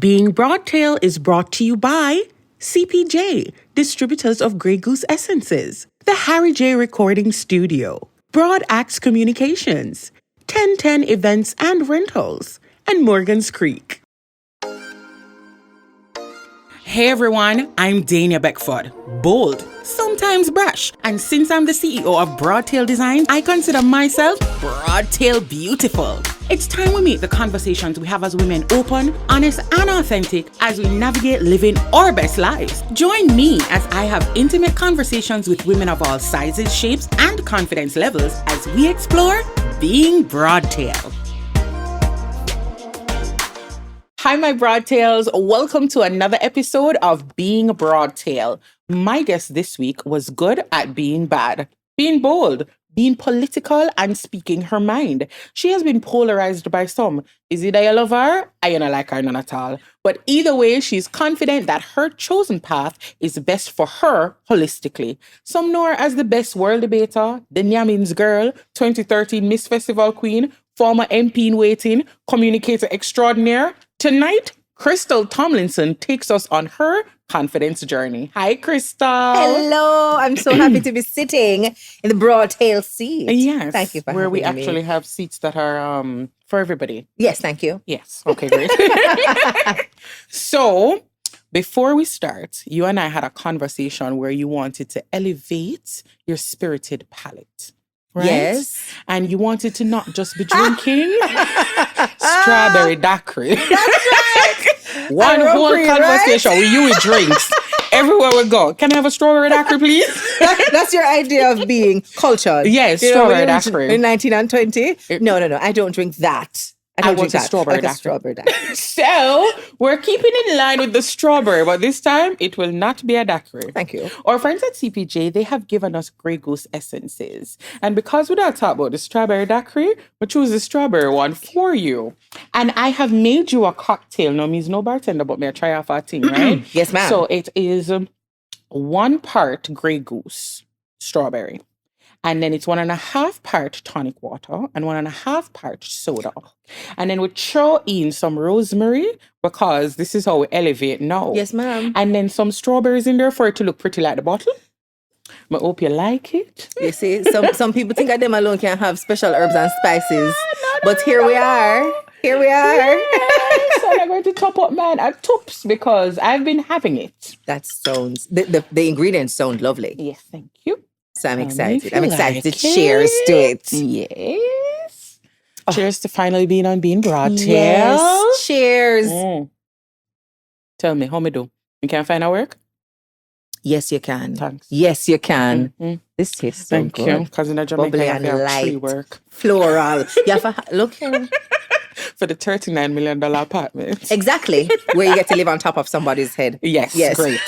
Being Broadtail is brought to you by CPJ, distributors of Grey Goose Essences, the Harry J Recording Studio, Broad Axe Communications, 1010 Events and Rentals, and Morgan's Creek. Hey everyone, I'm Dania Beckford. Bold, sometimes brash, and since I'm the CEO of Broadtail Design, I consider myself Broadtail beautiful. It's time we make the conversations we have as women open, honest, and authentic as we navigate living our best lives. Join me as I have intimate conversations with women of all sizes, shapes, and confidence levels as we explore being Broadtail. Hi, my Broadtails. Welcome to another episode of Being Broadtail. My guest this week was good at being bad, being bold, being political, and speaking her mind. She has been polarized by some. Is it that you love her? I don't like her none at all. But either way, she's confident that her chosen path is best for her holistically. Some know her as the best world debater, the Nyamins girl, 2013 Miss Festival Queen, former MP in waiting, communicator extraordinaire. Tonight, Krystal Tomlinson takes us on her confidence journey. Hi, Krystal. Hello. I'm so happy to be sitting in the Broadtail seat. Yes. Thank you for where having we me. actually have seats that are for everybody. Yes, thank you. Yes. Okay, great. So, before we start, you and I had a conversation where you wanted to elevate your spirited palate. Right? Yes. And you wanted to not just be drinking strawberry daiquiri. That's right. One And whole Roquefort, conversation with you with drinks. Everywhere we go. Can I have a strawberry daiquiri, please? That's your idea of being cultured. Yes, You know, strawberry when you're daiquiri. in 19 and 20. No. I don't drink that. I don't want drink a that. strawberry Like a daiquiri. strawberry daiquiri. So, we're keeping in line with the strawberry, but this time it will not be a daiquiri. Thank you. Our friends at CPJ, they have given us Grey Goose essences. And because we don't talk about the strawberry daiquiri, we choose the strawberry one for you. And I have made you a cocktail. Now, me's no bartender, but me I try off our thing, right? Yes, ma'am. So, it is 1 part Grey Goose strawberry. And then it's 1.5 part tonic water and 1.5 part soda. And then we throw in some rosemary because this is how we elevate now. Yes, ma'am. And then some strawberries in there for it to look pretty like the bottle. I hope you like it. You see, some people think that them alone can have special herbs and spices. But here we are. Here we are. Yes, and I'm going to top up mine at Toops because I've been having it. That sounds, the ingredients sound lovely. Yes, thank you. So I'm And excited. if you I'm excited like to cheers to it. Yes. Cheers to finally being on Being Broadtail. Yes. Cheers. Tell me, how me do? You can't find our work? Yes, you can. Thanks. Yes, you can. This tastes so Thank good. you. Because in Jamaica, Bubbly you have and to have tree light. work Floral. You have look here. for the $39 million apartment. Exactly. Where you get to live on top of somebody's head. Yes, great.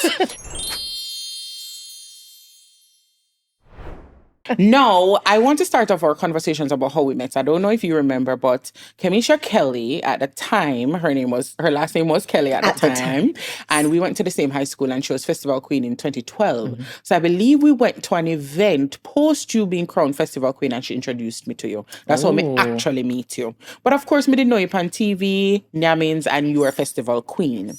No, I want to start off our conversations about how we met. I don't know if you remember, but Kamisha Kelly at the time, her last name was Kelly at the time. And we went to the same high school and she was Festival Queen in 2012. So I believe we went to an event post you being crowned Festival Queen and she introduced me to you. That's how me actually meet you. But of course, me didn't know you on TV, Nyamins, and you were Festival Queen.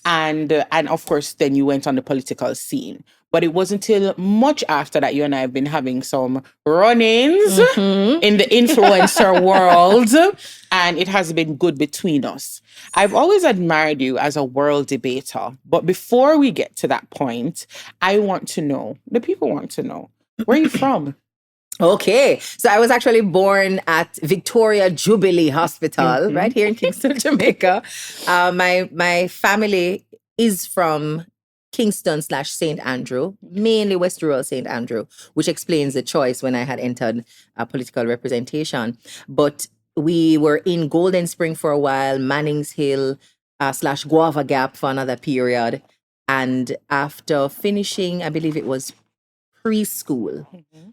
And of course, then you went on the political scene. But it wasn't until much after that you and I have been having some run-ins in the influencer world. And it has been good between us. I've always admired you as a world debater. But before we get to that point, I want to know, the people want to know, where are you from? Okay. So I was actually born at Victoria Jubilee Hospital right here in Kingston, Jamaica. My family is from Kingston/St. Andrew, mainly West Rural St. Andrew, which explains the choice when I had entered political representation. But we were in Golden Spring for a while, Mannings Hill / Guava Gap for another period. And after finishing, I believe it was preschool,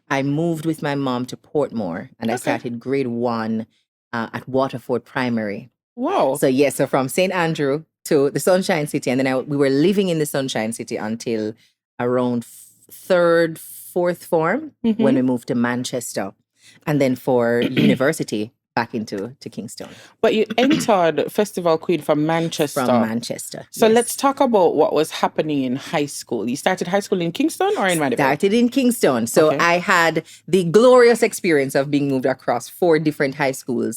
I moved with my mom to Portmore and I started grade 1 at Waterford Primary. Wow. So from St. Andrew to the Sunshine City. And then we were living in the Sunshine City until around 3rd, 4th form when we moved to Manchester. And then for university, back into Kingston. But you entered Festival Queen from Manchester. From Manchester. So yes. let's talk about what was happening in high school. You started high school in Kingston or in Mandeville? Started in Kingston. So Okay. I had the glorious experience of being moved across 4 different high schools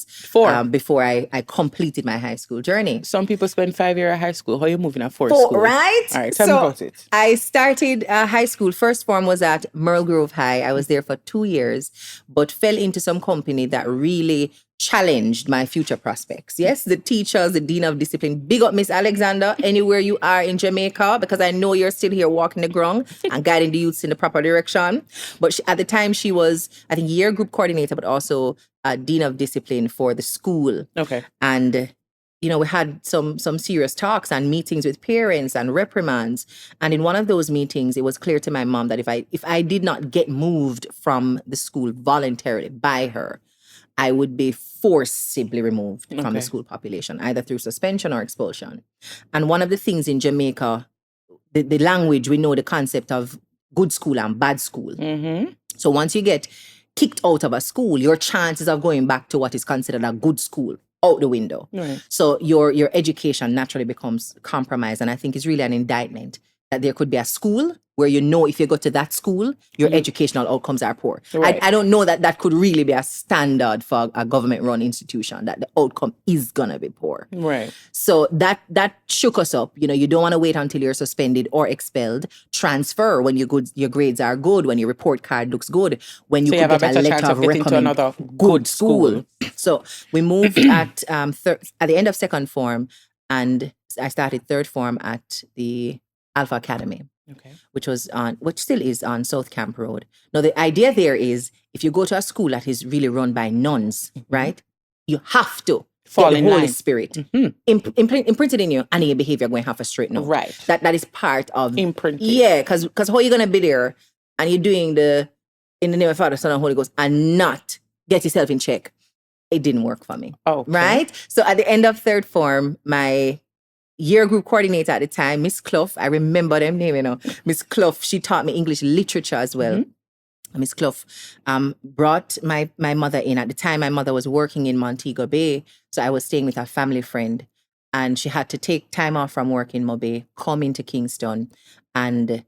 before I completed my high school journey. Some people spend 5 years at high school. How are you moving at 4 4, schools? right? All right, tell me about it. I started high school. First form was at Merle Grove High. I was there for 2 years, but fell into some company that really challenged my future prospects. Yes, the teachers, the dean of discipline. Big up, Miss Alexander, anywhere you are in Jamaica, because I know you're still here walking the ground and guiding the youths in the proper direction. But at the time, she was, I think, year group coordinator, but also dean of discipline for the school. Okay. And we had some serious talks and meetings with parents and reprimands. And in one of those meetings, it was clear to my mom that if I did not get moved from the school voluntarily by her, I would be forcibly removed from the school population, either through suspension or expulsion. And one of the things in Jamaica, the language, we know the concept of good school and bad school. Mm-hmm. So once you get kicked out of a school, your chances of going back to what is considered a good school out the window. Right. So your education naturally becomes compromised. And I think it's really an indictment that there could be a school where if you go to that school, your educational outcomes are poor. Right. I don't know that could really be a standard for a government-run institution, that the outcome is going to be poor. Right. So that shook us up. You don't want to wait until you're suspended or expelled. Transfer when your grades are good, when your report card looks good, when you So could have a get better a chance letter of of getting to recommend another good school. So we moved at the end of second form, and I started third form at the Alpha Academy. Okay. Which still is on South Camp Road. Now, the idea there is if you go to a school that is really run by nuns, right, you have to Fall get in the Holy line. Spirit imprinted in you, and your behavior going to have to straighten out. Right. That is part of Imprinted. Yeah, because how are you going to be there and you're doing in the name of Father, Son, and Holy Ghost and not get yourself in check? It didn't work for me. Okay. Right? So at the end of third form, my year group coordinator at the time, Miss Clough, I remember them name, Miss Clough, she taught me English literature as well. Mm-hmm. Miss Clough brought my mother in. At the time, my mother was working in Montego Bay, so I was staying with a family friend, and she had to take time off from work in Mobay, come into Kingston, and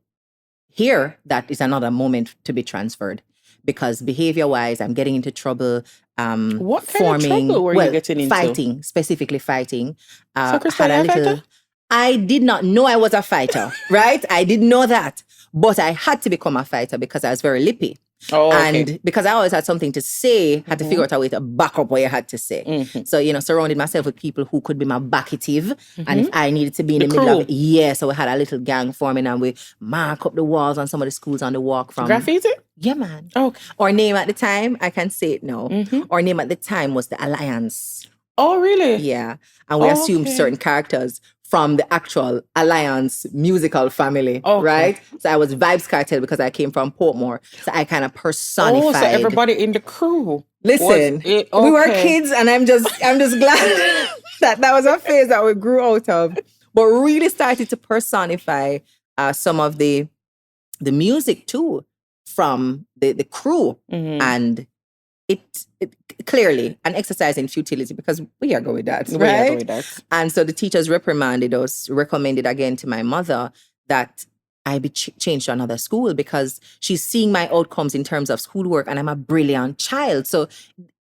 here, that is another moment to be transferred. Because behavior-wise, I'm getting into trouble. What kind of trouble were you getting into? Specifically fighting. So, Krystal, you're a fighter? I did not know I was a fighter, right? I didn't know that. But I had to become a fighter because I was very lippy. Oh, okay. And because I always had something to say, had to figure out a way to back up what you had to say. Mm-hmm. So, surrounded myself with people who could be my backative. Mm-hmm. And if I needed to be in the middle of it, so we had a little gang forming and we mark up the walls on some of the schools on the walk from... Graffiti? Yeah, man. Okay. Our name at the time, I can say it now. Mm-hmm. Our name at the time was the Alliance. Oh, really? Yeah. And we assumed certain characters from the actual Alliance musical family, right? So I was Vibes Cartel because I came from Portmore. So I kind of personified. Oh, so everybody in the crew. Listen, we were kids, and I'm just glad that was a phase that we grew out of. But really started to personify some of the music too from the crew, and it clearly an exercise in futility because we are going with that, right? And so the teachers reprimanded us, recommended again to my mother that I be changed to another school because she's seeing my outcomes in terms of schoolwork and I'm a brilliant child. So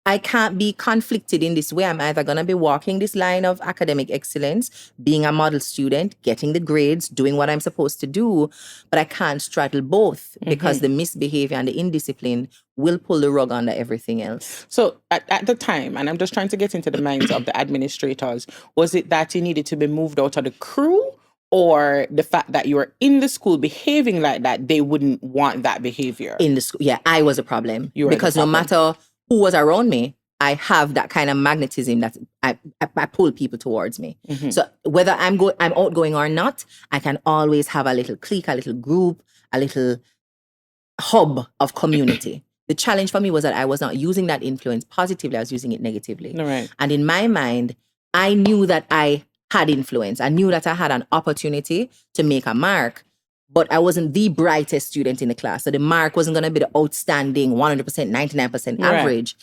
I can't be conflicted in this way. I'm either going to be walking this line of academic excellence, being a model student, getting the grades, doing what I'm supposed to do, but I can't straddle both because the misbehavior and the indiscipline will pull the rug under everything else. So at the time, and I'm just trying to get into the minds of the administrators, was it that you needed to be moved out of the crew? Or the fact that you were in the school behaving like that, they wouldn't want that behavior? In the school, yeah, I was a problem. Because no matter who was around me, I have that kind of magnetism that I pull people towards me. Mm-hmm. So whether I'm outgoing or not, I can always have a little clique, a little group, a little hub of community. The challenge for me was that I was not using that influence positively, I was using it negatively. Right. And in my mind, I knew that I had influence. I knew that I had an opportunity to make a mark, but I wasn't the brightest student in the class. So the mark wasn't going to be the outstanding 100%, 99% average.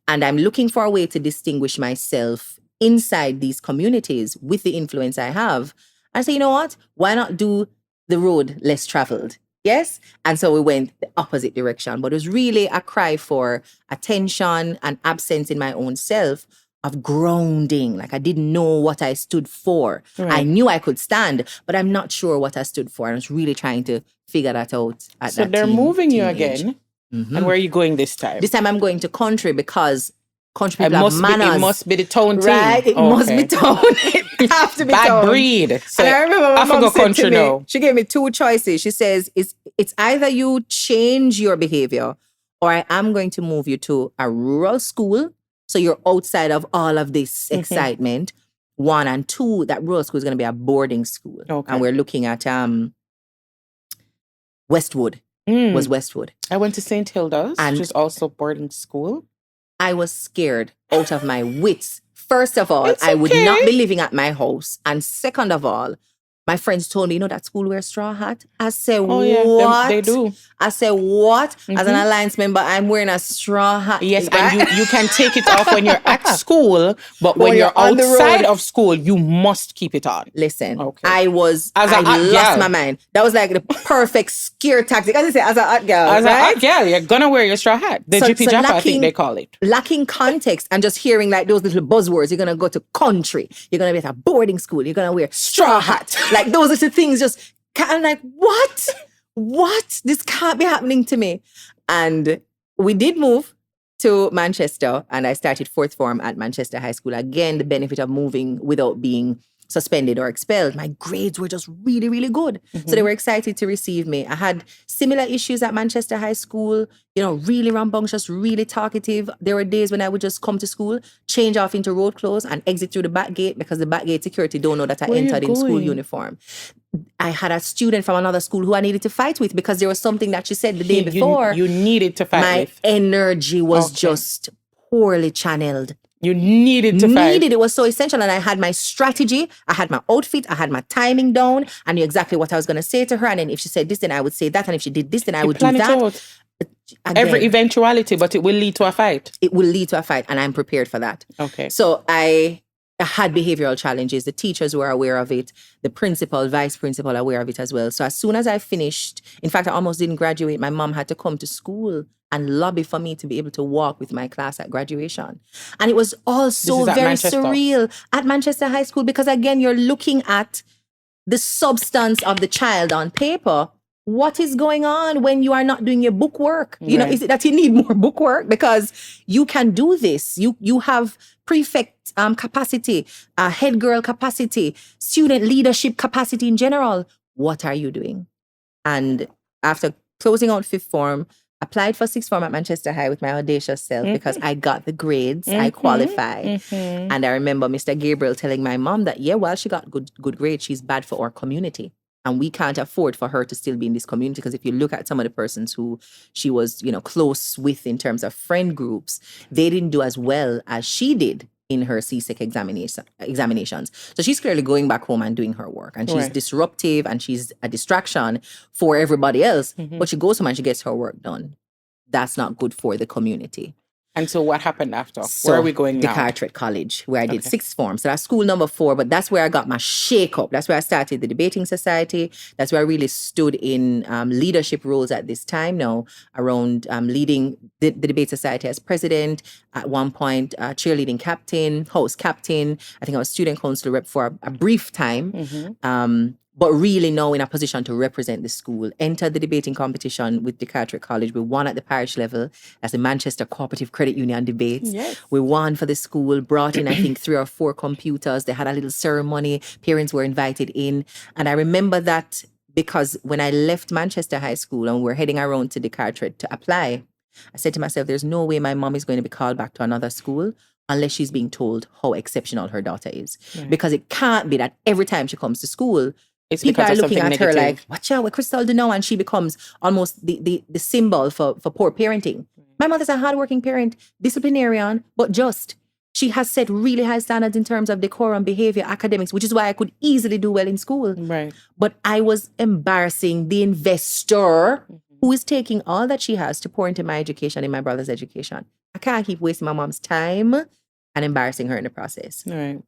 And I'm looking for a way to distinguish myself inside these communities with the influence I have. I say, you know what? Why not do the road less traveled? Yes? And so we went the opposite direction. But it was really a cry for attention and absence in my own self of grounding. Like I didn't know what I stood for. I knew I could stand, but I'm not sure what I stood for. I was really trying to figure that out at So that they're moving you teenage. again. And where are you going this time? This time I'm going to country because country people have manners. It must be the town team. Right? It must be town. It have to be Bad town. breed. So and I remember my mom said country to me, now. she gave me two choices. She says, it's either you change your behavior or I am going to move you to a rural school. So you're outside of all of this excitement. 1 and 2, that rural school is going to be a boarding school. Okay. And we're looking at Westwood. Was Westwood. I went to St. Hilda's, which is also boarding school. I was scared out of my wits. First of all, It's I would okay. not be living at my house. And second of all, my friends told me, you know, that school wears straw hat. I said, Yeah, what? they do. I said, what? As an alliance member, I'm wearing a straw hat. Yes, Right? and you can take it off when you're at school, but when you're on the outside road. of school, you must keep it on. Listen, Okay. I lost my mind. That was like the perfect scare tactic. As I say, as a hot girl, As right? you're gonna wear your straw hat. The So- Jippy so Japa, I lacking- think they call it. Lacking context and just hearing like those little buzzwords. You're gonna go to country. You're gonna be at a boarding school. You're gonna wear straw hat. Like those little things. Just I'm like, what? What? This can't be happening to me. And we did move to Manchester, and I started 4th form at Manchester High School. Again, the benefit of moving without being suspended or expelled. My grades were just really, really good. So they were excited to receive me. I had similar issues at Manchester High School, you know, really rambunctious, really talkative. There were days when I would just come to school, change off into road clothes and exit through the back gate because the back gate security don't know that I Where you entered in school going? uniform. I had a student from another school who I needed to fight with because there was something that she said the day before. You needed to fight My with. energy was Okay. just poorly channeled. You needed to fight. It was so essential. And I had my strategy, I had my outfit, I had my timing down. I knew exactly what I was going to say to her. And then if she said this, then I would say that. And if she did this, then I would do Plan it that. out. Again, Every eventuality, but it will lead to a fight. it will lead to a fight. And I'm prepared for that. Okay. So I had behavioral challenges. The teachers were aware of it. The principal, vice principal, aware of it as well. So as soon as I finished, in fact, I almost didn't graduate. My mom had to come to school and lobby for me to be able to walk with my class at graduation. And it was also is at very Manchester. surreal at Manchester High School because, again, you're looking at the substance of the child on paper. What is going on when you are not doing your book work? You know, Right. is it that you need more book work? Because you can do this. You have prefect capacity, head girl capacity, student leadership capacity in general. What are you doing? And after closing out 5th form, applied for 6th form at Manchester High with my audacious self because I got the grades, I qualified. And I remember Mr. Gabriel telling my mom that, yeah, while she got good grades, she's bad for our community. And we can't afford for her to still be in this community because if you look at some of the persons who she was, you know, close with in terms of friend groups, they didn't do as well as she did in her CSEC examinations. So she's clearly going back home and doing her work. And she's Right. disruptive and she's a distraction for everybody else. But she goes home and she gets her work done. That's not good for the community. And so what happened after? So, Where are we going now? Carteret College, where I did 6th form. So that's school number 4, but that's where I got my shake up. That's where I started the debating society. That's where I really stood in leadership roles at this time now around leading the debate society as president. At one point, cheerleading captain, host captain. I think I was student council rep for a brief time. But really now in a position to represent the school. Entered the debating competition with the Carteret College. We won at the parish level. That's the Manchester Cooperative Credit Union debates. Yes. We won for the school, brought in, I think, 3 or 4 computers. They had a little ceremony. Parents were invited in. And I remember that because when I left Manchester High School and we were heading around to the Carteret to apply, I said to myself, there's no way my mom is going to be called back to another school unless she's being told how exceptional her daughter is. Because it can't be that every time she comes to school, It's people because are of looking something at her negative. like, watch out, what Krystal do now? And she becomes almost the symbol for poor parenting. My mother's a hardworking parent, disciplinarian, but just. She has set really high standards in terms of decorum, behavior, academics, which is why I could easily do well in school. Right. But I was embarrassing the investor who is taking all that she has to pour into my education and my brother's education. I can't keep wasting my mom's time and embarrassing her in the process. Right.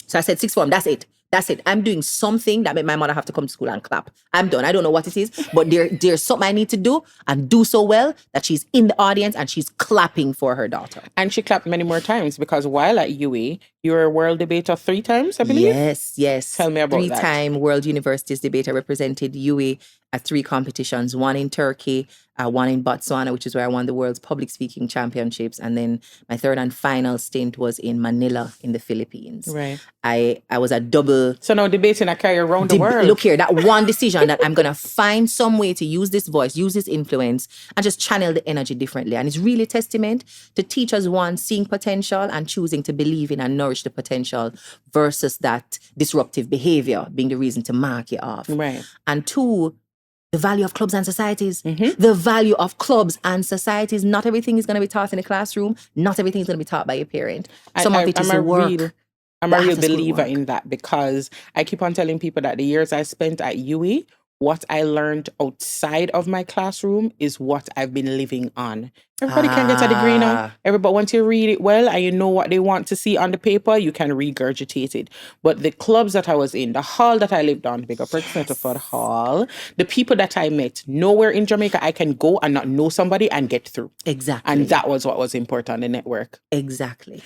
So I said, sixth form, that's it. That's it. I'm doing something that made my mother have to come to school and clap. I'm done. I don't know what it is, but there's something I need to do and do so well that she's in the audience and she's clapping for her daughter. And she clapped many more times because while at UE, you were a world debater 3 times, I believe? Yes. Tell me about that. 3-time World Universities debater, represented UE at 3 competitions, one in Turkey, one in Botswana, which is where I won the world's public speaking championships. And then my third and final stint was in Manila in the Philippines. Right. I was a double. So now debating I carry around the world. Look here, that one decision that I'm going to find some way to use this voice, use this influence, and just channel the energy differently. And it's really testament to teachers, one, seeing potential and choosing to believe in and nourish the potential versus that disruptive behavior being the reason to mark you off. Right. And 2, the value of clubs and societies. The value of clubs and societies. Not everything is going to be taught in the classroom. Not everything is going to be taught by your parent. Some of it is the work. I'm a real believer in that because I keep on telling people that the years I spent at UE, what I learned outside of my classroom is what I've been living on. Everybody can get a degree now. Everybody, once you read it well and you know what they want to see on the paper, you can regurgitate it. But the clubs that I was in, the hall that I lived on, big up for the hall, the people that I met, nowhere in Jamaica I can go and not know somebody and get through. Exactly. And that was what was important, the network. Exactly.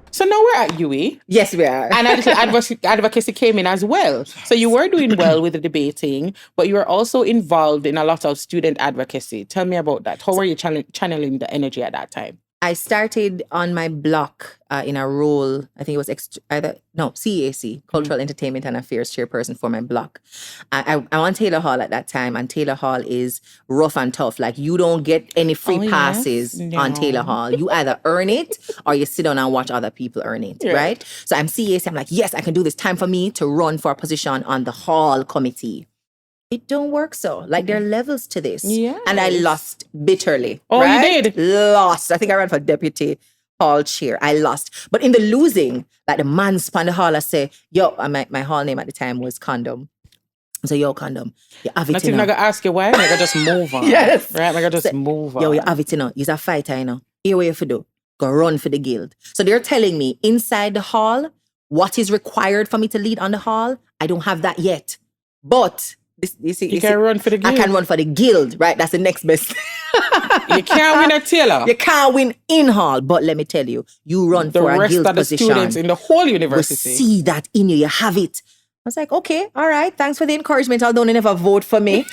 So now we're at UE. Yes, we are. And advocacy came in as well. So you were doing well with the debating, but you were also involved in a lot of student advocacy. Tell me about that. How were you channeling the energy at that time? I started on my block in a role, I think it was CAC, Cultural Entertainment and Affairs Chairperson for my block. I'm on Taylor Hall at that time, and Taylor Hall is rough and tough. Like, you don't get any free passes on Taylor Hall. You either earn it or you sit down and watch other people earn it, right? So I'm CAC, I'm like, yes, I can do this. Time for me to run for a position on the hall committee. It don't work so. Like, there are levels to this. Yes. And I lost bitterly. Oh, right? you did? Lost. I think I ran for deputy hall chair. I lost. But in the losing, like, the man span the hall, I say, yo, my hall name at the time was Condom. I say, yo, Condom, you have it, Not even going to ask you why. I'm going to just move on. Yes. Right? I'm going to just move on. Yo, you have it, He's a fighter, Here what you have to do. Go run for the guild. So they're telling me inside the hall, what is required for me to lead on the hall, I don't have that yet. But... You can run for the guild. I can run for the guild, right? That's the next best. You can't win at Taylor. You can't win in hall, but let me tell you, you run for a guild position. The rest of the students in the whole university see that in you. You have it. I was like, okay, all right. Thanks for the encouragement. Although they never vote for me.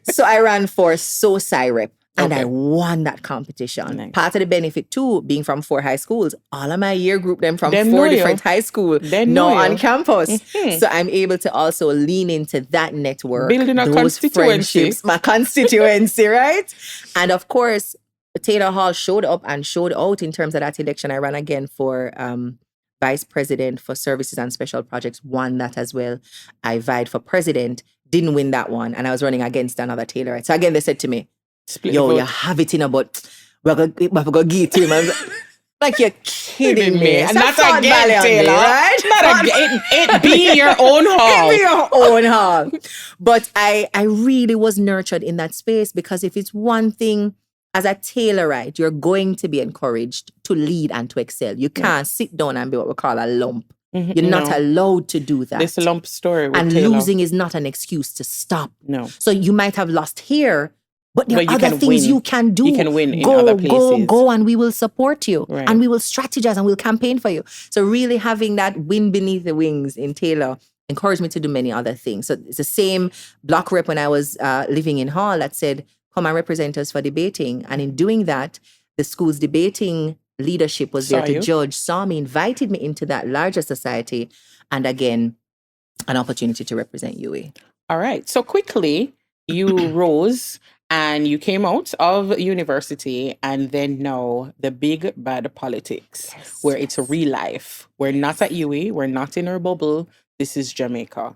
So I ran for SOSI rep. And I won that competition. Nice. Part of the benefit too, being from 4 high schools, all of my year group, them from 4 different high schools, now on campus. Mm-hmm. So I'm able to also lean into that network. Building a constituency. My constituency, right? And of course, Taylor Hall showed up and showed out in terms of that election. I ran again for vice president for services and special projects, won that as well. I vied for president, didn't win that one. And I was running against another Taylor. Right? So again, they said to me, yo, you have it in, but we're going to give it to him. Like, you're kidding me. And that's again, Taylor. Right? Not again. It be your own hall. It be your own hall. But I really was nurtured in that space, because if it's one thing, as a Taylorite, you're going to be encouraged to lead and to excel. You can't sit down and be what we call a lump. Mm-hmm. You're not allowed to do that. This lump story with And Taylor. Losing is not an excuse to stop. No. So you might have lost here, but there are other things win. you can do. You can win in other places. Go, and we will support you. Right. And we will strategize and we'll campaign for you. So really having that wind beneath the wings in Taylor encouraged me to do many other things. So it's the same block rep when I was living in Hall that said, come and represent us for debating. And in doing that, the school's debating leadership was there to judge, saw me, invited me into that larger society. And again, an opportunity to represent UE. All right. So quickly, you rose and you came out of university, and then now the big bad politics, where it's a real life. We're not at UE. We're not in our bubble. This is Jamaica.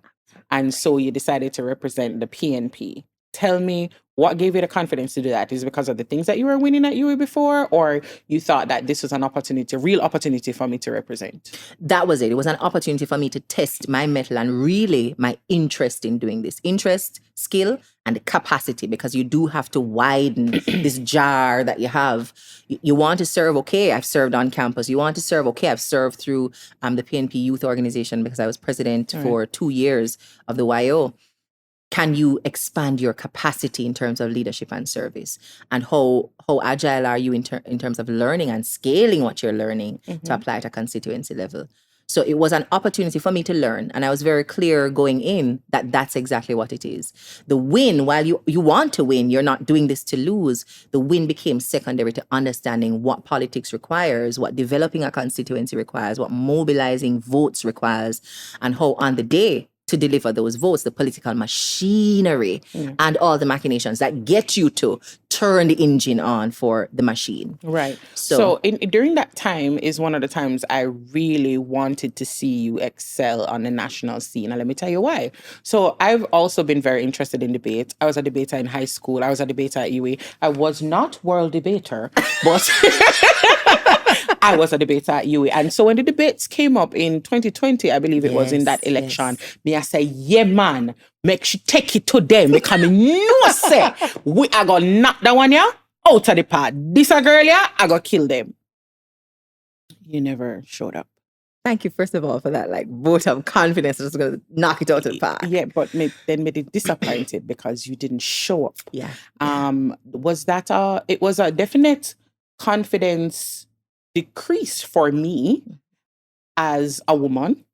And so you decided to represent the PNP. tell me what gave you the confidence to do that. Is it because of the things that you were winning at UE before, or you thought that this was an opportunity, a real opportunity for me to represent? That was it. It was an opportunity for me to test my mettle and really my interest in doing this. Interest, skill, and capacity, because you do have to widen this jar that you have. You want to serve, okay, I've served on campus. You want to serve, okay, I've served through the PNP Youth Organization because I was president for 2 years of the YO. Can you expand your capacity in terms of leadership and service? And how agile are you in terms of learning and scaling what you're learning to apply at a constituency level? So it was an opportunity for me to learn. And I was very clear going in that that's exactly what it is. The win, while you want to win, you're not doing this to lose. The win became secondary to understanding what politics requires, what developing a constituency requires, what mobilizing votes requires, and how on the day to deliver those votes, the political machinery and all the machinations that get you to turn the engine on for the machine. Right. So during that time is one of the times I really wanted to see you excel on the national scene. And let me tell you why. So I've also been very interested in debate. I was a debater in high school. I was a debater at UWI. I was not world debater, but I was a debater at UWI. And so when the debates came up in 2020, I believe it was in that election, me I say, yeah, man, make sure take it to them because me know say I got knock that one out of the park. This a girl yeah, I got kill them. You never showed up. Thank you, first of all, for that vote of confidence. I was going to knock it out of the park. Yeah, but then made it disappointed because you didn't show up. Yeah. Was that it was a definite confidence decrease for me as a woman,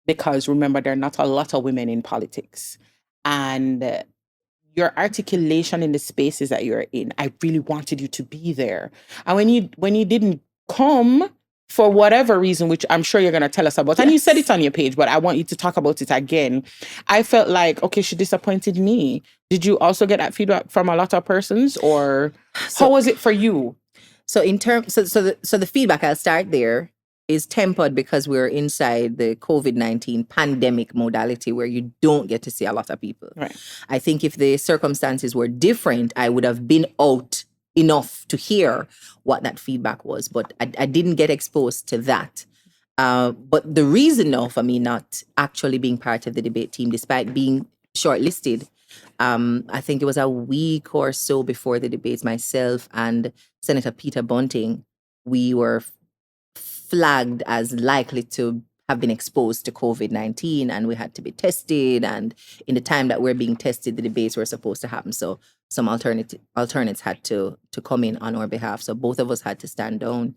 because remember, there are not a lot of women in politics, and your articulation in the spaces that you're in, I really wanted you to be there. And when you didn't come for whatever reason, which I'm sure you're going to tell us about, and you said it on your page, but I want you to talk about it again. I felt like, okay, she disappointed me. Did you also get that feedback from a lot of persons, or how was it for you? So the feedback, I'll start there, is tempered because we're inside the COVID-19 pandemic modality where you don't get to see a lot of people. Right. I think if the circumstances were different, I would have been out enough to hear what that feedback was, but I didn't get exposed to that. But the reason now for me not actually being part of the debate team, despite being shortlisted, I think it was a week or so before the debates, myself and Senator Peter Bunting, we were flagged as likely to have been exposed to COVID-19, and we had to be tested. And in the time that we're being tested, the debates were supposed to happen. So some alternates had to come in on our behalf. So both of us had to stand down.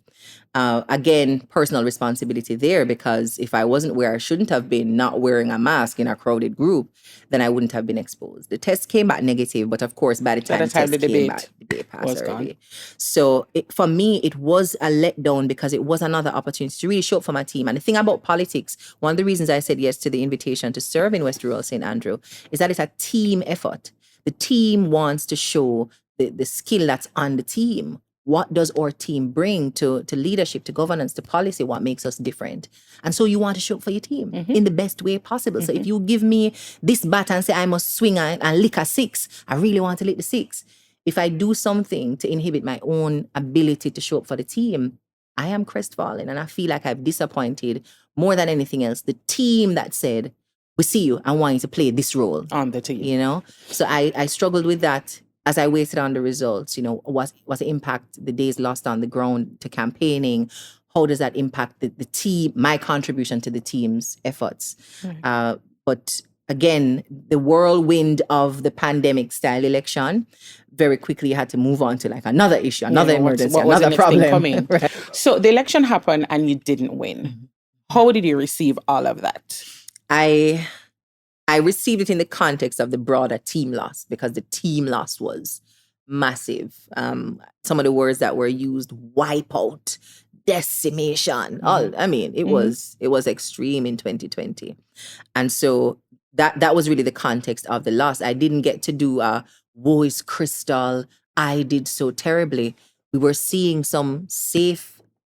Again, personal responsibility there, because if I wasn't where I shouldn't have been, not wearing a mask in a crowded group, then I wouldn't have been exposed. The test came back negative, but of course, by the time the debate passed already. So for me, it was a letdown because it was another opportunity to really show up for my team. And the thing about politics, one of the reasons I said yes to the invitation to serve in West Rural St. Andrew is that it's a team effort. The team wants to show the skill that's on the team. What does our team bring to leadership, to governance, to policy? What makes us different? And so you want to show up for your team in the best way possible. So if you give me this bat and say I must swing and lick a 6, I really want to lick the 6. If I do something to inhibit my own ability to show up for the team, I am crestfallen, and I feel like I've disappointed more than anything else the team that said, we see you and want you to play this role on the team. So I struggled with that as I waited on the results. What the impact the days lost on the ground to campaigning? How does that impact the team, my contribution to the team's efforts? Right. But again, the whirlwind of the pandemic style election, very quickly you had to move on to another issue, another emergency, another problem coming. Right. So the election happened and you didn't win. How did you receive all of that? I received it in the context of the broader team loss, because the team loss was massive. Some of the words that were used: wipeout, decimation. It was extreme in 2020, and so that was really the context of the loss. I didn't get to do woe is Krystal, I did so terribly. We were seeing some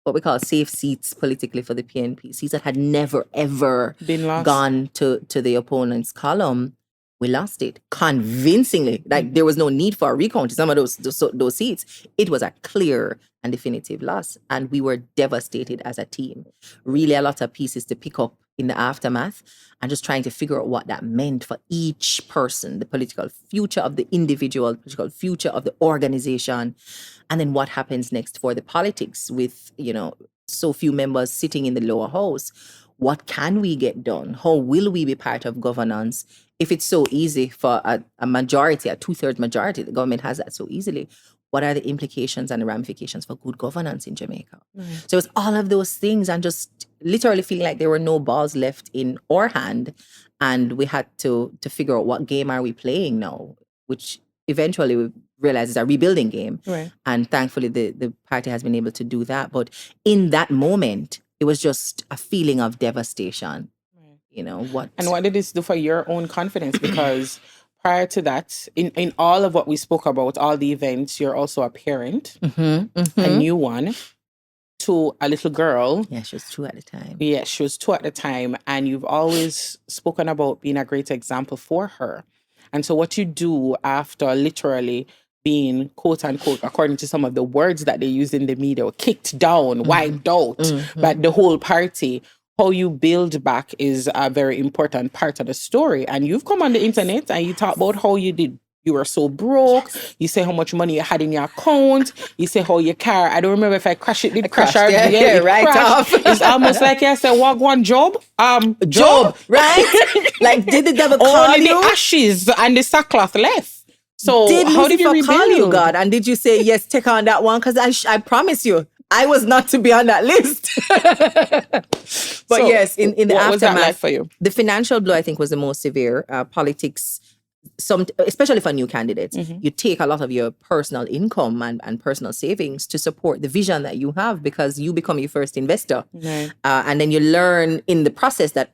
what we call safe seats politically for the PNP, seats that had never, ever been lost, gone to the opponent's column, We lost it convincingly. Like there was no need for a recount to some of those seats. It was a clear and definitive loss. And we were devastated as a team. Really a lot of pieces to pick up in the aftermath and just trying to figure out what that meant for each person, the political future of the individual, political future of the organization, and then what happens next for the politics with, so few members sitting in the lower house. What can we get done? How will we be part of governance? If it's so easy for a majority, a 2/3 majority, the government has that so easily. What are the implications and the ramifications for good governance in Jamaica? So it's all of those things and just literally feeling like there were no balls left in our hand. And we had to figure out what game are we playing now, which eventually we realized is a rebuilding game. Right. And thankfully the party has been able to do that. But in that moment, it was just a feeling of devastation. What? And what did this do for your own confidence? Because prior to that, in all of what we spoke about, all the events, you're also a parent, a new one, to a little girl. Yeah, she was 2 at the time. Yeah, she was 2 at the time. And you've always spoken about being a great example for her. And so what you do after literally being, quote unquote, according to some of the words that they use in the media, kicked down, wiped out by the whole party, how you build back is a very important part of the story. And you've come on the internet and you talk about how you were so broke. Yes. You say how much money you had in your account. You say how your car, I don't remember if I crashed it, crash out. Yeah, right off. It's almost like I said, what one job? Job, right? Like, did the devil call only you? The ashes and the sackcloth left. So how did you rebuild? Call you, God? And did you say, yes, take on that one? Because I promise you, I was not to be on that list. But so, yes, in the aftermath, was that like for you? The financial blow, I think, was the most severe. Politics, especially for new candidates, you take a lot of your personal income and personal savings to support the vision that you have because you become your first investor. Right. And then you learn in the process that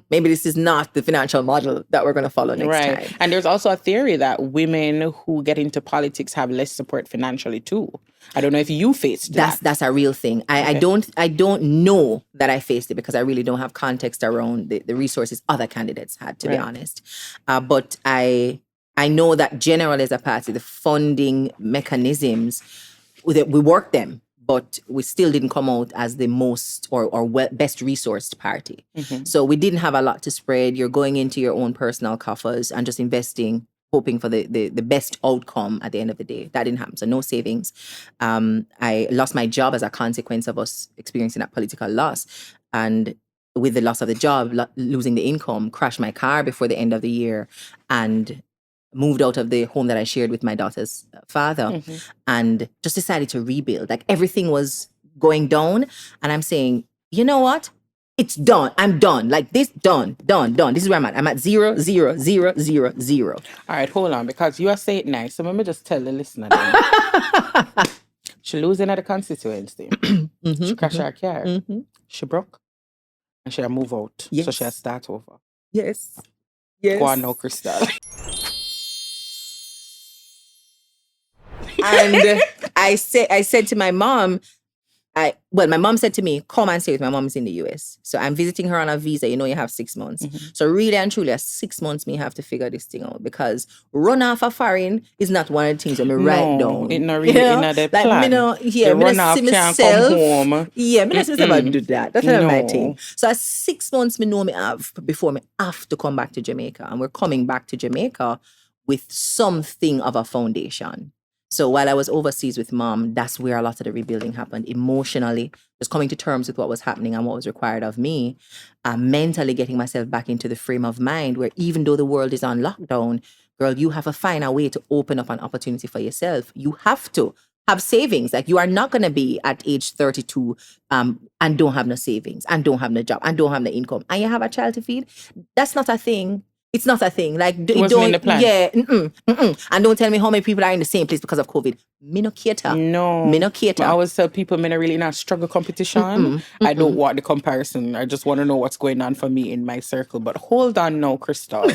maybe this is not the financial model that we're going to follow next time. And there's also a theory that women who get into politics have less support financially too. I don't know if you faced that. That's a real thing. I don't know that I faced it because I really don't have context around the resources other candidates had, to be honest. But I know that generally as a party, the funding mechanisms, we worked them, but we still didn't come out as the most or best resourced party. So we didn't have a lot to spread. You're going into your own personal coffers and just investing, hoping for the best outcome at the end of the day. That didn't happen. So no savings. I lost my job as a consequence of us experiencing that political loss. And with the loss of the job, losing the income, crashed my car before the end of the year and moved out of the home that I shared with my daughter's father and just decided to rebuild. Like everything was going down. And I'm saying, you know what? It's done. I'm done. Like this, done. This is where I'm at. I'm at 0, 0, 0, 0, 0. All right, hold on, because you are saying it nice. So let me just tell the listener then. She losing at the constituency. She crashed her car. She broke. And she had move out. Yes. So she had start over. Yes. Go on now, Krystal. And I said to my mom, my mom said to me, come and stay with my mom is in the US. So I'm visiting her on a visa. You have 6 months. So really and truly, 6 months me have to figure this thing out because run off a foreign is not one of the things that me write down. It's not really in the plan. Run off can't come home. Yeah, me not see myself do that. That's not my thing. So 6 months me know me have before me have to come back to Jamaica. And we're coming back to Jamaica with something of a foundation. So while I was overseas with mom, that's where a lot of the rebuilding happened emotionally, just coming to terms with what was happening and what was required of me, mentally getting myself back into the frame of mind where even though the world is on lockdown, girl, you have to find a way to open up an opportunity for yourself. You have to have savings. Like you are not going to be at age 32 and don't have no savings and don't have no job and don't have no income and you have a child to feed. That's not a thing. It's not a thing. Like, wasn't in the plan. Yeah. And don't tell me how many people are in the same place because of COVID. Me no cater. No. Me no cater. I always tell people, me not really not struggle competition. I don't want the comparison. I just want to know what's going on for me in my circle. But hold on now, Krystal.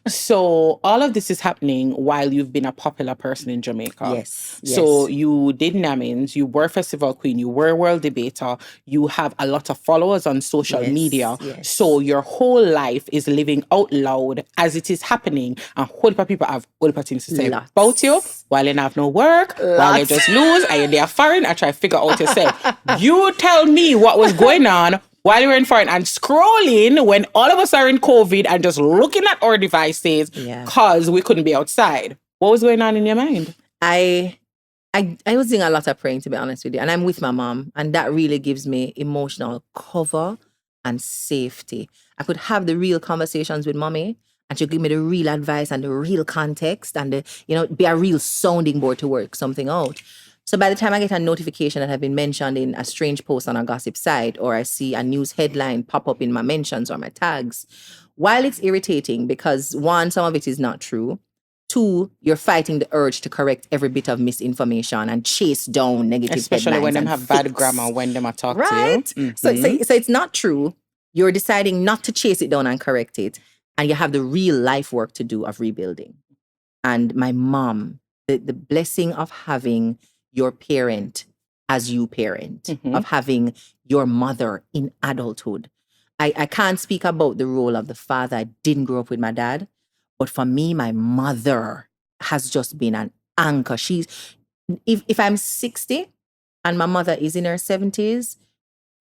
So all of this is happening while you've been a popular person in Jamaica. Yes. So you did Namins, you were Festival Queen, you were World Debater, you have a lot of followers on social media. Yes. So your whole life is living out loud loud as it is happening, and whole heap of people have whole heap of things to say Lots. about you while you have no work, while you just lose, and you're there foreign, I try to figure out yourself. You tell me what was going on while you're in foreign and scrolling when all of us are in COVID and just looking at our devices because we couldn't be outside. What was going on in your mind? I was doing a lot of praying, to be honest with you. And I'm with my mom. And that really gives me emotional cover and safety. I could have the real conversations with mommy, and she'll give me the real advice and the real context and be a real sounding board to work something out. So by the time I get a notification that I've been mentioned in a strange post on a gossip site, or I see a news headline pop up in my mentions or my tags, while it's irritating because one, some of it is not true. Two, you're fighting the urge to correct every bit of misinformation and chase down negative especially headlines when them and have fix. bad grammar when them are talk to you. Right? So it's not true. You're deciding not to chase it down and correct it. And you have the real life work to do of rebuilding. And my mom, the blessing of having your parent as you parent, of having your mother in adulthood. I can't speak about the role of the father. I didn't grow up with my dad. But for me, my mother has just been an anchor. If I'm 60 and my mother is in her 70s,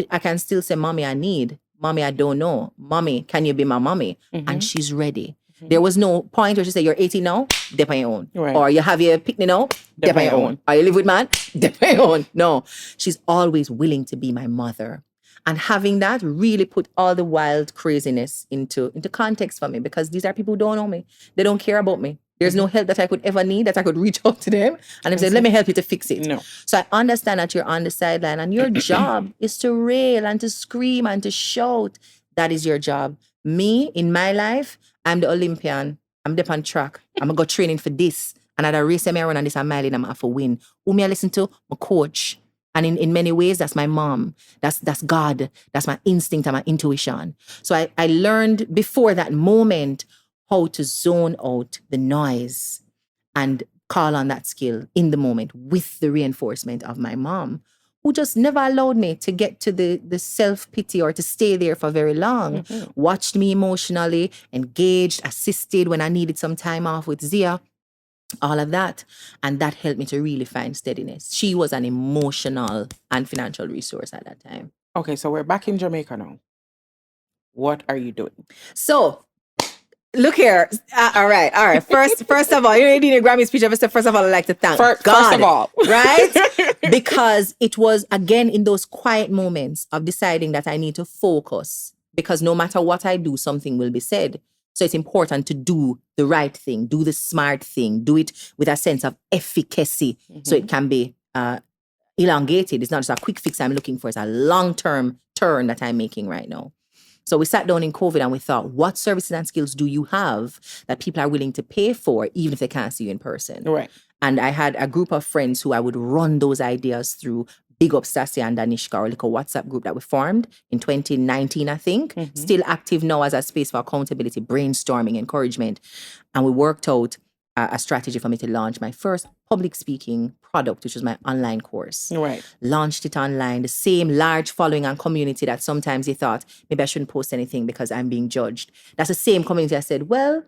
I can still say, Mommy, I need. Mommy, I don't know. Mommy, can you be my mommy? And she's ready. There was no point where she said, you're 18 now, dep on your own. Right. Or you have your picnic now, dep on your own. Or you live with man, dep on your own. No, she's always willing to be my mother. And having that really put all the wild craziness into context for me, because these are people who don't know me. They don't care about me. There's no help that I could ever need that I could reach out to them and say, let me help you to fix it. No. So I understand that you're on the sideline and your job is to rail and to scream and to shout. That is your job. Me, in my life, I'm the Olympian. I'm the on track. I'm going to go training for this. And at a race, I'm run on this a mile and I'm going to win. Who me I listen to? My coach. And in many ways, that's my mom. That's God. That's my instinct and my intuition. So I learned before that moment how to zone out the noise and call on that skill in the moment with the reinforcement of my mom, who just never allowed me to get to the self-pity or to stay there for very long. Watched me emotionally, engaged, assisted when I needed some time off with Zia. All of that. And that helped me to really find steadiness. She was an emotional and financial resource at that time. Okay, so we're back in Jamaica now. What are you doing? So, look here. All right. First of all, you don't need a Grammy speech. First of all, I'd like to thank God. First of all. Right? Because it was, again, in those quiet moments of deciding that I need to focus. Because no matter what I do, something will be said. So it's important to do the right thing, do the smart thing, do it with a sense of efficacy so it can be elongated. It's not just a quick fix I'm looking for. It's a long-term turn that I'm making right now. So we sat down in COVID and we thought, what services and skills do you have that people are willing to pay for even if they can't see you in person? Right. And I had a group of friends who I would run those ideas through. Big up Stasia and Danishka, our little WhatsApp group that we formed in 2019, I think. Still active now as a space for accountability, brainstorming, encouragement. And we worked out a strategy for me to launch my first public speaking product, which was my online course. Right. Launched it online, the same large following and community that sometimes you thought, maybe I shouldn't post anything because I'm being judged. That's the same community I said, well,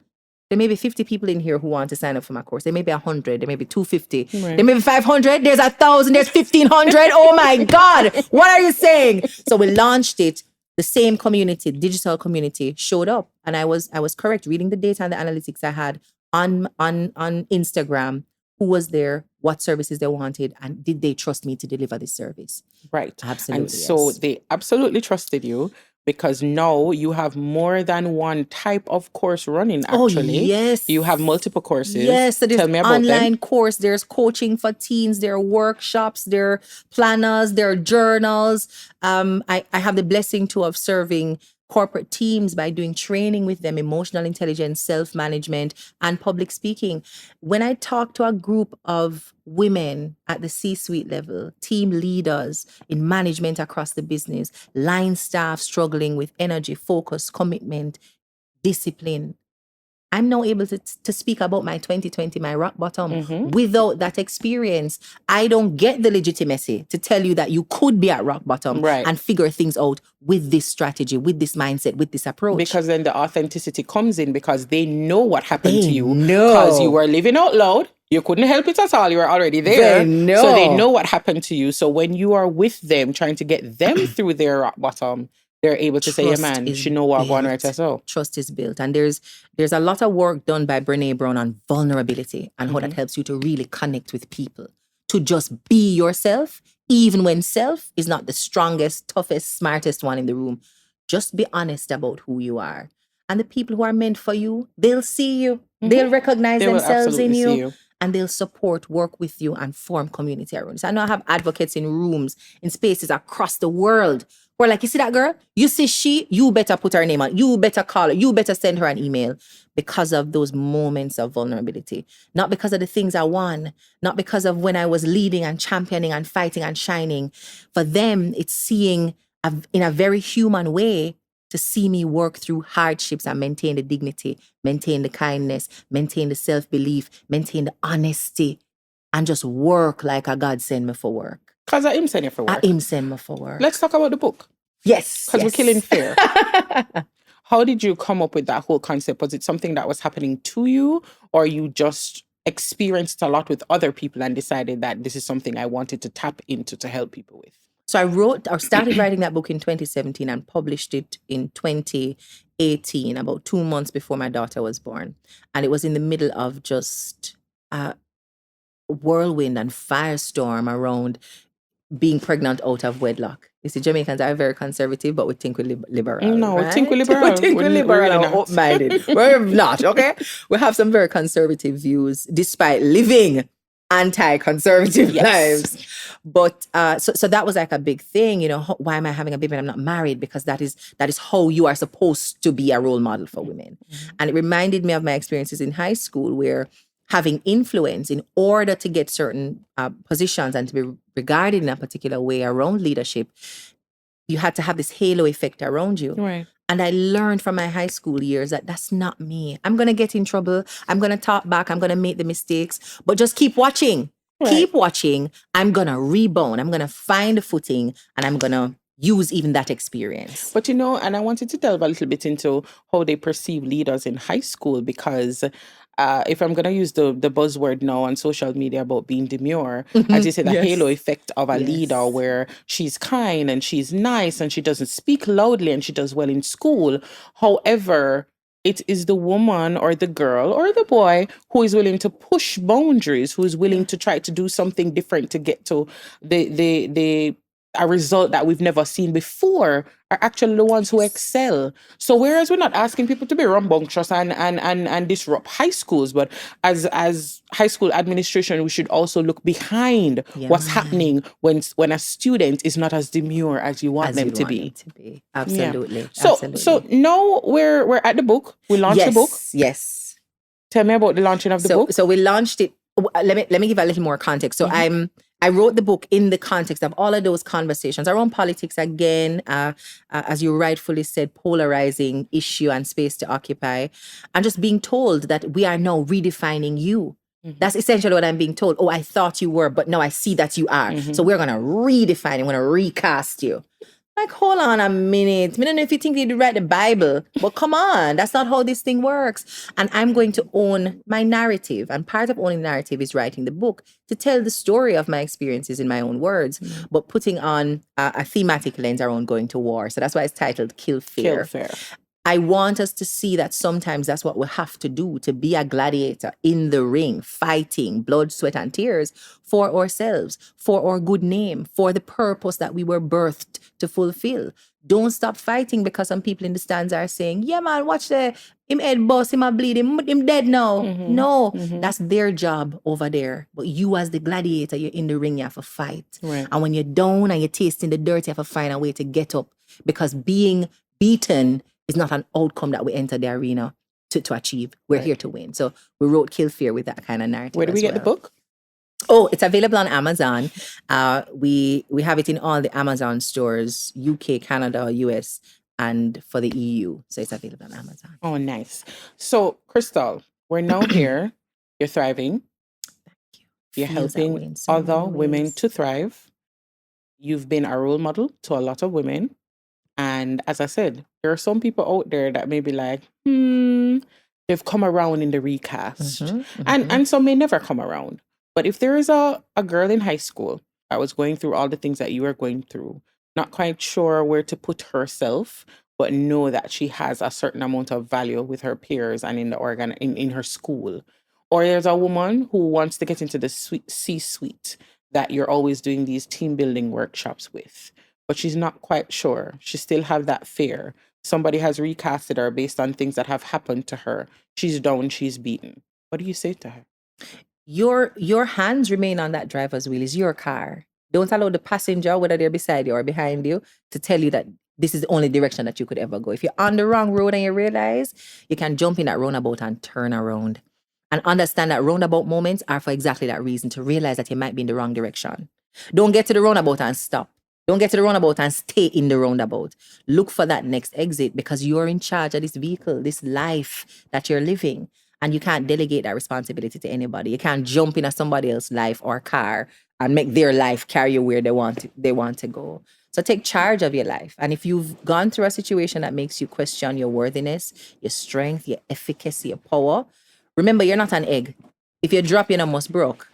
there may be 50 people in here who want to sign up for my course. There may be 100. There may be 250. Right. There may be 500. There's 1,000. There's 1,500. Oh my God. What are you saying? So we launched it. The same community, digital community, showed up. And I was correct. Reading the data and the analytics I had on Instagram, who was there, what services they wanted, and did they trust me to deliver this service? Right. Absolutely. And so they absolutely trusted you, because now you have more than one type of course running, actually. Oh, yes. You have multiple courses. Yes. So there's Tell me about online them. course. There's coaching for teens. There are workshops. There are planners. There are journals. I have the blessing too of serving corporate teams by doing training with them, emotional intelligence, self-management, and public speaking. When I talk to a group of women at the C-suite level, team leaders in management across the business, line staff struggling with energy, focus, commitment, discipline, I'm now able to speak about my 2020, my rock bottom. Mm-hmm. Without that experience, I don't get the legitimacy to tell you that you could be at rock bottom Right. and figure things out with this strategy, with this mindset, with this approach. Because then the authenticity comes in because they know what happened They to you. know. Because you were living out loud. You couldn't help it at all. You were already there. They know. So they know what happened to you. So when you are with them, trying to get them through their rock bottom, they're able to say, yeah, man, she know what going right as well. Trust is built. And there's a lot of work done by Brene Brown on vulnerability and how that helps you to really connect with people. To just be yourself, even when self is not the strongest, toughest, smartest one in the room. Just be honest about who you are. And the people who are meant for you, they'll see you. They'll recognize themselves in you. And they'll support, work with you, and form community around you. So I know I have advocates in rooms, in spaces across the world who are like, you see that girl? You see she? You better put her name on. You better call her. You better send her an email, because of those moments of vulnerability. Not because of the things I won. Not because of when I was leading and championing and fighting and shining. For them, it's seeing in a very human way, to see me work through hardships and maintain the dignity, maintain the kindness, maintain the self-belief, maintain the honesty, and just work like a God send me for work. Because I him send you for work. I him send me for work. Let's talk about the book. Yes. Because we're killing fear. How did you come up with that whole concept? Was it something that was happening to you, or you just experienced a lot with other people and decided that this is something I wanted to tap into to help people with? So I started writing that book in 2017 and published it in 2018, about 2 months before my daughter was born. And it was in the middle of just a whirlwind and firestorm around being pregnant out of wedlock. You see, Jamaicans are very conservative, but we think we're liberal. No, right? we think we're liberal. We think we're liberal really and open-minded. We're not, okay? We have some very conservative views, despite living anti-conservative lives. But so that was like a big thing, you know. Why am I having a baby and I'm not married? Because that is how you are supposed to be a role model for women. And it reminded me of my experiences in high school, where having influence in order to get certain positions and to be regarded in a particular way around leadership, you had to have this halo effect around you. Right. And I learned from my high school years that that's not me. I'm going to get in trouble. I'm going to talk back. I'm going to make the mistakes. But just keep watching. Right. Keep watching. I'm going to rebound. I'm going to find a footing, and I'm going to use even that experience. But, you know, and I wanted to delve a little bit into how they perceive leaders in high school, because if I'm going to use the buzzword now on social media about being demure, as you say, the halo effect of a leader, where she's kind and she's nice and she doesn't speak loudly and she does well in school. However, it is the woman or the girl or the boy who is willing to push boundaries, who is willing to try to do something different to get to a result that we've never seen before, are actually the ones who excel. So whereas we're not asking people to be rambunctious and disrupt high schools, but as high school administration, we should also look behind what's happening when a student is not as demure as you want them to be. Absolutely. Yeah. Absolutely. So now we're at the book. We launched the book. Yes. Tell me about the launching of the book. So we launched it. Let me give a little more context. So I wrote the book in the context of all of those conversations around politics again, as you rightfully said, polarizing issue and space to occupy, and just being told that we are now redefining you. That's essentially what I'm being told. Oh, I thought you were, but now I see that you are. So we're going to redefine you. We're going to recast you. Like, hold on a minute. I don't know if you think you'd write the Bible, but come on, that's not how this thing works. And I'm going to own my narrative. And part of owning narrative is writing the book to tell the story of my experiences in my own words, but putting on a thematic lens around going to war. So that's why it's titled Kill Fear. I want us to see that sometimes that's what we have to do to be a gladiator in the ring, fighting blood, sweat, and tears for ourselves, for our good name, for the purpose that we were birthed to fulfill. Don't stop fighting because some people in the stands are saying, yeah, man, watch him head bust, him a bleed, him dead now. No, that's their job over there. But you as the gladiator, you're in the ring, you have to fight. Right. And when you're down and you're tasting the dirt, you have to find a way to get up, because being beaten is not an outcome that we enter the arena to achieve. We're here to win. So we wrote Kill Fear with that kind of narrative. Where do we get the book? Oh, it's available on Amazon. We have it in all the Amazon stores, UK, Canada, US, and for the EU. So it's available on Amazon. Oh, nice. So, Krystal, we're now here. You're thriving. You're Feels that way helping in so other many women ways. to thrive. You've been a role model to a lot of women. And as I said, there are some people out there that may be like, they've come around in the recast. And some may never come around. But if there is a girl in high school that was going through all the things that you are going through, not quite sure where to put herself, but know that she has a certain amount of value with her peers and in the in her school. Or there's a woman who wants to get into the C-suite that you're always doing these team building workshops with, but she's not quite sure. She still have that fear. Somebody has recasted her based on things that have happened to her. She's down, she's beaten. What do you say to her? Your hands remain on that driver's wheel. It's your car. Don't allow the passenger, whether they're beside you or behind you, to tell you that this is the only direction that you could ever go. If you're on the wrong road and you realize, you can jump in that roundabout and turn around. And understand that roundabout moments are for exactly that reason, to realize that you might be in the wrong direction. Don't get to the roundabout and stop. Don't get to the roundabout and stay in the roundabout. Look for that next exit, because you're in charge of this vehicle, this life that you're living. And you can't delegate that responsibility to anybody. You can't jump in somebody else's life or car and make their life carry you where they want to go. So take charge of your life. And if you've gone through a situation that makes you question your worthiness, your strength, your efficacy, your power, remember, you're not an egg. If you drop, you're almost broke.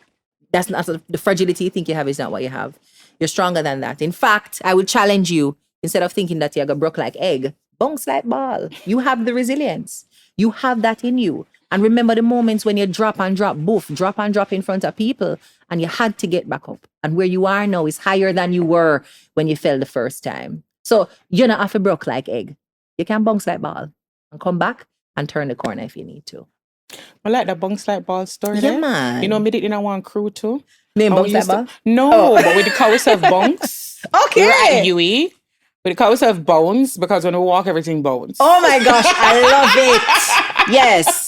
That's not the fragility you think you have is not what you have. You're stronger than that. In fact, I would challenge you, instead of thinking that you're going to broke like egg, bounce like ball. You have the resilience. You have that in you. And remember the moments when you drop and drop in front of people, and you had to get back up. And where you are now is higher than you were when you fell the first time. So you're not have to broke like egg. You can bounce like ball and come back and turn the corner if you need to. I like the bounce like ball story. Yeah, man. You know, me did in a one crew too. Name bounce like ball? No, but with the cows have bounce. Okay. Right, Yui. With the cows have bones, because when we walk, everything bones. Oh my gosh, I love it. Yes.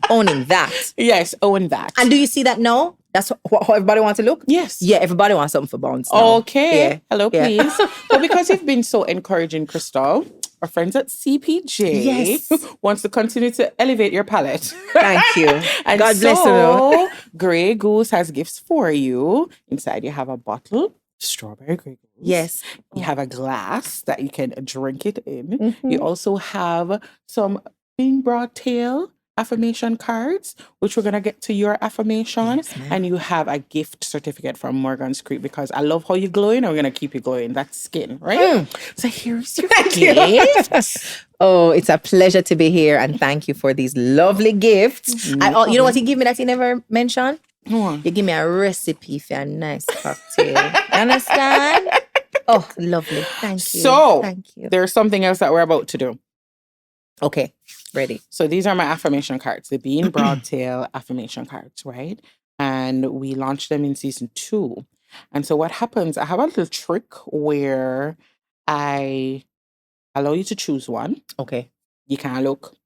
Owning that. Yes, own that. And do you see that now? That's how everybody wants to look? Yes. Yeah, everybody wants something for bounce now. Okay. Yeah. Hello, please. But because you've been so encouraging, Krystal, our friends at CPJ wants to continue to elevate your palate. Thank you. And God bless you. Grey Goose has gifts for you. Inside you have a bottle, strawberry Grey Goose. Yes. You have a glass that you can drink it in. You also have some Broadtail affirmation cards, which we're going to get to your affirmation. Yes, and you have a gift certificate from Morgan's Creek, because I love how you're glowing, and we're going to keep you glowing. That's skin, right? So here's your gift. Oh, it's a pleasure to be here, and thank you for these lovely gifts. You know what you give me that you never mentioned? You give me a recipe for a nice cocktail. You understand? Oh, lovely. Thank you. So, thank you. There's something else that we're about to do. Okay, ready. So these are my affirmation cards, the Being Broadtail affirmation cards, right? And we launched them in season 2. And so what happens, I have a little trick where I allow you to choose one. Okay. You can look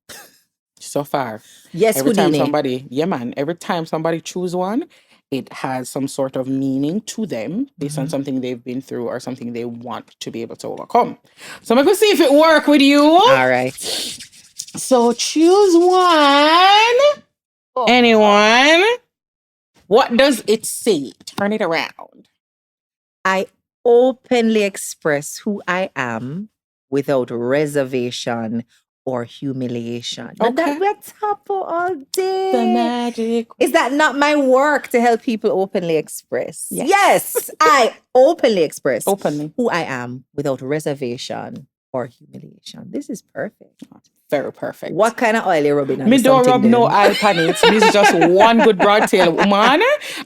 so far. Yes, every time Houdini. every time somebody choose one, it has some sort of meaning to them based on something they've been through or something they want to be able to overcome. So I'm going to see if it works with you. All right. So choose one. Anyone? What does it say? Turn it around. I openly express who I am without reservation or humiliation. Okay. That we're top for all day. The magic. Is that not my work to help people openly express? Yes. I openly express Openly. who I am without reservation or humiliation. This is perfect. Very perfect. What kind of oil you rubbing on Me don't something rub then? no oil pan it. It's just one good Broadtail woman,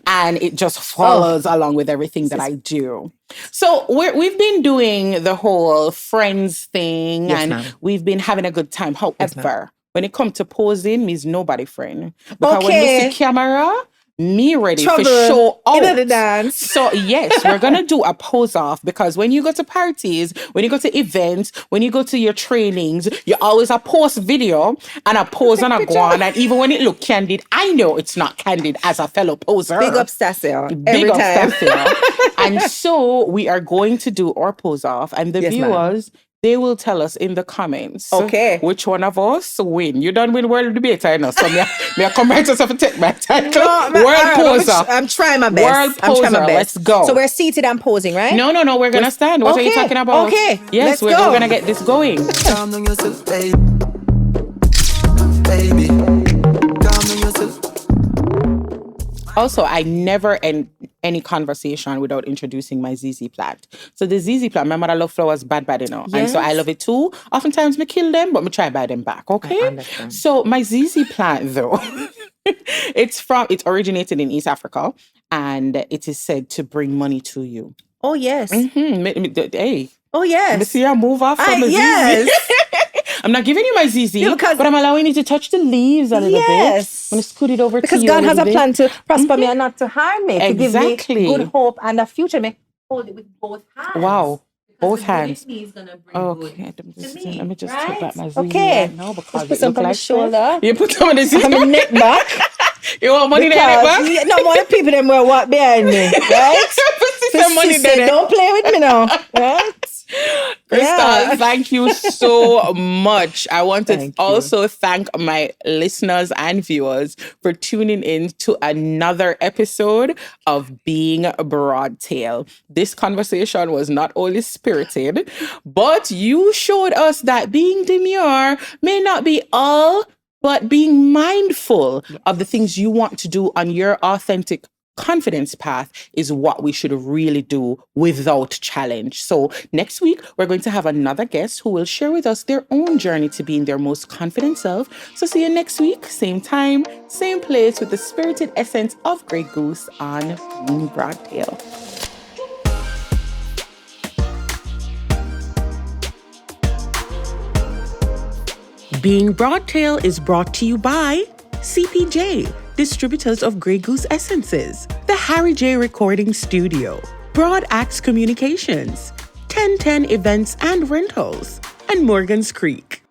and it just follows along with everything that I do. So we've been doing the whole friends thing, Yes, and ma'am. we've been having a good time. However, ma'am. when it comes to posing, me's nobody friend. Because when Okay. we see camera, me ready Trouble to show out. in the dance. So yes, we're gonna do a pose off, because when you go to parties, when you go to events, when you go to your trainings, you always a post video and a pose on a guan, and even when it look candid, I know it's not candid as a fellow poser. Big up Stasio. Big Every up time. Stefia. And so we are going to do our pose off, and the Yes, ma'am. viewers, they will tell us in the comments. Okay. Which one of us win. You don't win world debate, I know. So me I come right to take my title. World poser. I'm trying my best. World poser. Let's go. So we're seated and posing, right? No. We're gonna stand. What are you talking about? Okay. Yes, we're gonna get this going. Calm down yourself, baby. Baby, calm down yourself. Also, I never end any conversation without introducing my ZZ plant. So the ZZ plant, my mother love flowers bad, you know. Yes. And so I love it too. Oftentimes me kill them, but me try buy them back, okay? I understand. So my ZZ plant though, it originated in East Africa and it is said to bring money to you. Oh, yes. Hey. Oh, yes. Me see you move off from the yes. ZZ. I'm not giving you my ZZ, but I'm allowing you to touch the leaves a little bit. I'm going to scoot it over to you. Because God has a plan to prosper me and not to harm me. Exactly. To give me good hope and a future. Me hold it with both hands. Wow. Both hands. Is gonna bring Okay. Let me just take back my ZZ okay. right now because let's put some on the shoulder. You put some on the ZZ? I'm neck back. You want money in the neck back? No, more people them will walk behind me. Right? Some money there. Don't play with me now. Right? Krystal, thank you so much. I want to also thank my listeners and viewers for tuning in to another episode of Being Broadtail. This conversation was not only spirited, but you showed us that being demure may not be all, but being mindful of the things you want to do on your authentic confidence path is what we should really do without challenge. So next week, we're going to have another guest who will share with us their own journey to being their most confident self. So see you next week, same time, same place with the spirited essence of Grey Goose on Being Broadtail. Being Broadtail is brought to you by CPJ, distributors of Grey Goose Essences, the Harry J Recording Studio, Broad Axe Communications, 1010 Events and Rentals, and Morgan's Creek.